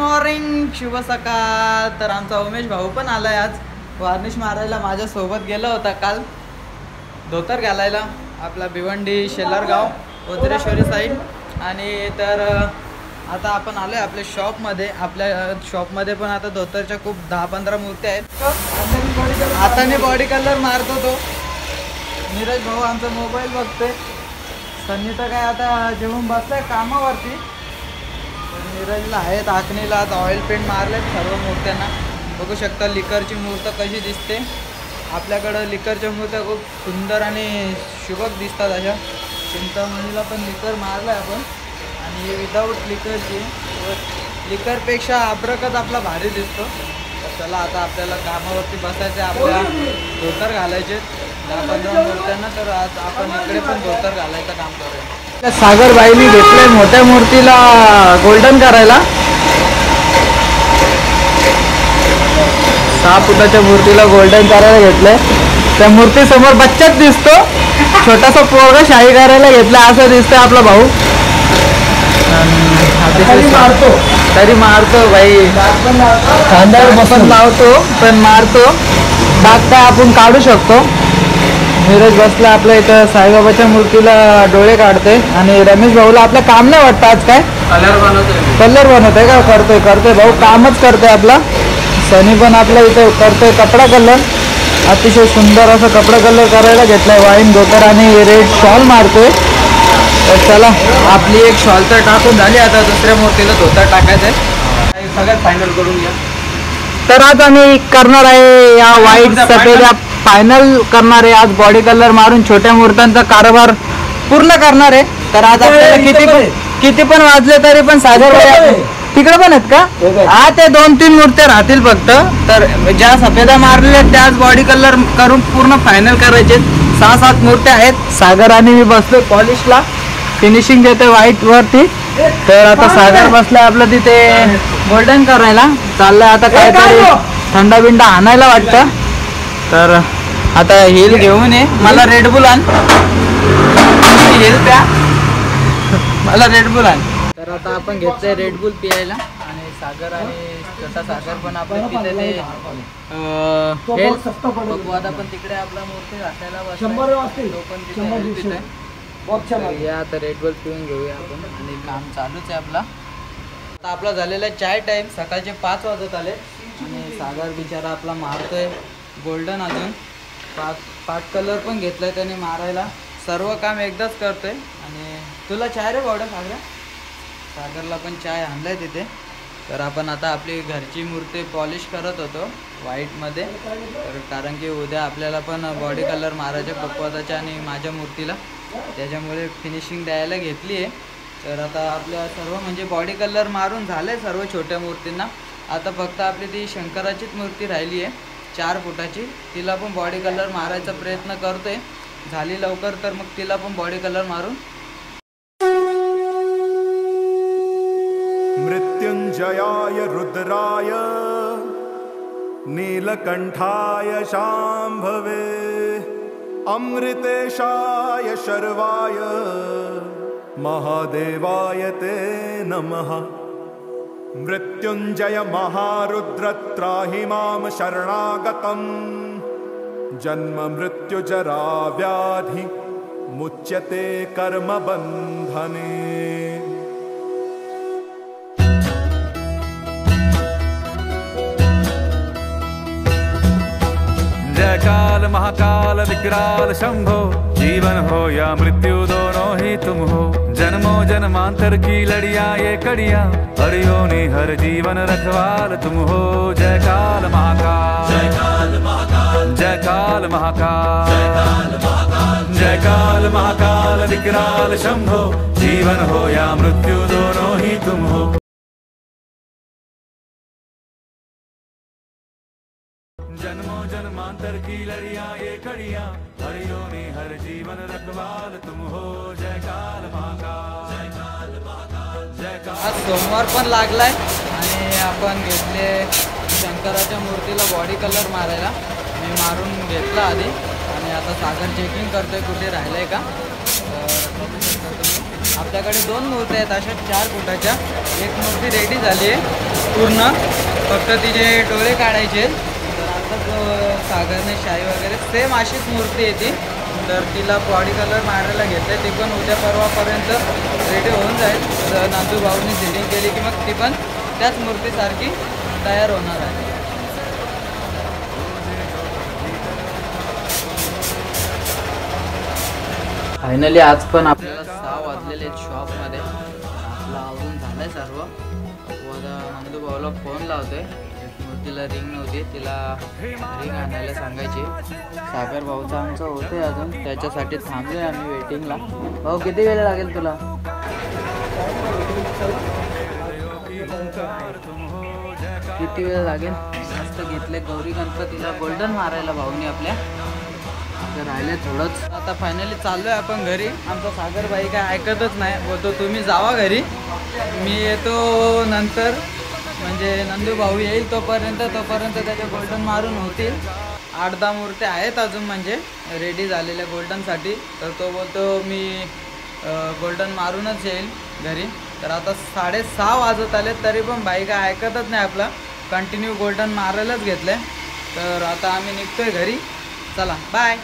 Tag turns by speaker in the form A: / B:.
A: Morning, शुभ सकाळ. तर आमचा उमेश भाऊ पण आलाय आज वार्निश मारायला. माझ्यासोबत गेला होता काल धोतर घालायला आपला भिवंडी शेलारगाव ओजरेश्वरी साईड. आणि तर आता आपण आलोय आपल्या शॉपमध्ये. आपल्या शॉपमध्ये पण आता धोतरच्या खूप 10-15 मूर्त्या आहेत. हाताने बॉडी कलर मारतो तो नीरज भाऊ. आमचा मोबाईल बघतोय. सन्नी तर काय आता जेवून बसलाय कामावरती. नीरजला आहेत आखणीला आता ऑइल पेंट मारलेत सर्व मूर्त्यांना. बघू शकता लिकरची मूर्त कशी दिसते. आपल्याकडं लिकरच्या मूर्त्या खूप सुंदर आणि शुभक दिसतात. अशा चिंतामणीला पण लिकर मारलं आहे आपण. आणि विदाऊट लिकरची लिकरपेक्षा अब्रकच आपला भारी दिसतो. तर चला आता आपल्याला कामावरती बसायचं आहे. आपल्याला धोतर घालायचे 10-15 मूर्त्यांना. तर आज आपण इकडे पण धोतर घालायचं काम करूया. सागरबाईंनी घेतलंय मोठ्या मूर्तीला गोल्डन करायला. 6 फुटाच्या मूर्तीला गोल्डन करायला घेतलंय. त्या मूर्तीसमोर बच्चाच दिसतो. छोटासा पोरगा शाही करायला घेतला असं दिसतंय आपला भाऊ. तरी मारतो भाई. खांद्यावर बसून लावतो पण मारतो. डाग काय आपण काढू शकतो. नीरज बसला आपल्या इथं साईबाबाच्या मूर्तीला डोळे काढते. आणि रमेश भाऊला आपलं काम नाही वाटतं आज. काय कलर बनवतोय का? करतोय भाऊ, कामच करतोय आपला. सनी पण आपल्या इथं करतोय कपडा कलर. अतिशय सुंदर असं कपडा कलर करायला घेतलाय. वाईन धोतर आणि रेड शॉल मारतोय. तर चला आपली एक शॉल तर टाकून झाली. आता दुसऱ्या मूर्तीला धोतर टाकायचं आहे. सगळ्यात फायनल करून घ्या. तर आज आम्ही करणार आहे या व्हाईट सफेद फायनल करणार आहे. आज बॉडी कलर मारून छोट्या मूर्त्यांचा कारभार पूर्ण करणार आहे. तर आज आपल्याला किती पण वाजले तरी पण सागर तिकडे पण आहेत का? हा, ते 2-3 मूर्त्या राहतील फक्त. तर ज्या सफेदा मारलेल्या त्याच बॉडी कलर करून पूर्ण फायनल करायचे. 6-7 मूर्त्या आहेत. सागर आणि मी बसलो पॉलिशला, फिनिशिंग देतोय व्हाईट वरती. तर आता सागर बसलाय आपलं तिथे गोल्डन करायला. चाललंय आता काहीतरी थंडा बिंडा आणायला वाटतं. तर आता हिल घेऊन ये. मला रेडबुल आण. हिल प्या, मला रेडबुल आण. तर आता आपण घेतलंय रेडबुल पियायला. आणि सागर आणि छोटा सागर पण आपण तिथे ते बघू. आता पण तिकडे आपला मूर्ती घासायला बसला. तो पण तिथे या. आता रेडबुल पिऊन घेऊया आपण. आणि काम चालूच आहे आपला. आता आपला झालेला चाय टाईम. सकाळचे 5 वाजत आले. आणि सागर बिचारा आपला मारतोय गोल्डन. अजून पाट कलर पण घेतलाय त्याने मारायला. सर्व काम एकदाच करतोय. आणि तुला चाय रे भावड्या सागऱ्या? सागरला पण चाय आणलाय तिथे. तर आपण आता आपली घरची मूर्ती पॉलिश करत होतो व्हाईटमध्ये. तर कारण की उद्या आपल्याला पण बॉडी कलर मारायचे पप्पाच्या आणि माझ्या मूर्तीला. त्याच्यामुळे फिनिशिंग द्यायला घेतली आहे. तर आता आपल्या सर्व म्हणजे बॉडी कलर मारून झालं आहे सर्व छोट्या मूर्तींना. आता फक्त आपली ती शंकराचीच मूर्ती राहिली आहे 4 फुटाची. तिला पण बॉडी कलर मारायचा प्रयत्न करतोय. झाली लवकर तर मग तिला पण बॉडी कलर मारून.
B: मृत्युंजयाय रुद्राय नीलकंठाय शांभवे अमृतेशाय शर्वाय महादेवाय ते नमः. मृत्युंजय महारुद्र त्राहि मां शरणागतं. जन्म मृत्यु जरा व्याधि मुच्यते कर्म बंधने.
C: जय काल महाकाल विकराल शंभो. जीवन हो या मृत्यु दोनों ही तुम हो. जन्मों जन्मांतर की लड़िया ये कड़िया. हर योनि हर जीवन रखवाल तुम हो. जय काल महाकाल, जय काल महाकाल, जय काल महाकाल, जय काल महाकाल, जय काल महाकाल विकराल शंभो. जीवन हो या मृत्यु दोनों ही तुम हो. जन्मों जन्मांतर की लड़िया ये कड़िया. हर योनि हर जीवन रखवाल तुम हो. जय काल महाकाल, जय काल महाकाल, जय काल.
A: आज सोमवार पण लागलाय. आणि आपण घेतले शंकराच्या मूर्तीला बॉडी कलर मारायला. मी मारून घेतला आधी. आणि आता सागर चेकिंग करतोय कुठे राहिलंय का. आपल्याकडे 2 मूर्ती आहेत अशा 4 फुटाच्या. एक मूर्ती रेडी झाली आहे. पूर्ण, फक्त तिचे डोळे काढायचे. तर आता सागरने शाई वगैरे सेम अशीच मूर्ती आहे ती. तर तिला बॉडी कलर मारायला घेतलं, ती पण उद्या परवापर्यंत रेडी होऊन जाईल. तर नांदू भाऊनी सेटिंग केली की मग ती पण त्याच मूर्तीसारखी तयार होणार आहे. फायनली आज पण आपल्याला 6 वाजलेले आहेत शॉपमध्ये. आपलं आवरून झालं आहे सर्व. आता नंदू भाऊला फोन लावतोय. मूर्तीला रिंग नव्हती, तिला रिंग आणायला सांगायची. सागर भाऊचं आमचं होतं अजून, त्याच्यासाठी थांबले आम्ही वेटिंगला. भाऊ किती वेळ लागेल तुला? किती वेळ लागेल? मस्त घेतले गौरी गणपतीला गोल्डन मारायला भाऊनी आपल्या. राहिले थोडंच. आता फायनली चाललो आहे आपण घरी. आमचा सागर भाई काय ऐकतच नाही, बोलतो तुम्ही जावा घरी, मी येतो नंतर. म्हणजे नंदू भाऊ येईल तोपर्यंत त्याचे गोल्डन मारून होतील. 8-10 मूर्त्या आहेत अजून म्हणजे रेडी झालेल्या गोल्डनसाठी. तर तो बोलतो मी गोल्डन मारूनच येईल घरी. तर आता 6:30 वाजत आले तरी पण भाई काय ऐकतच नाही आपला, कंटिन्यू गोल्डन मारायलाच घेतलं आहे. तर आता आम्ही निघतोय घरी. चला बाय.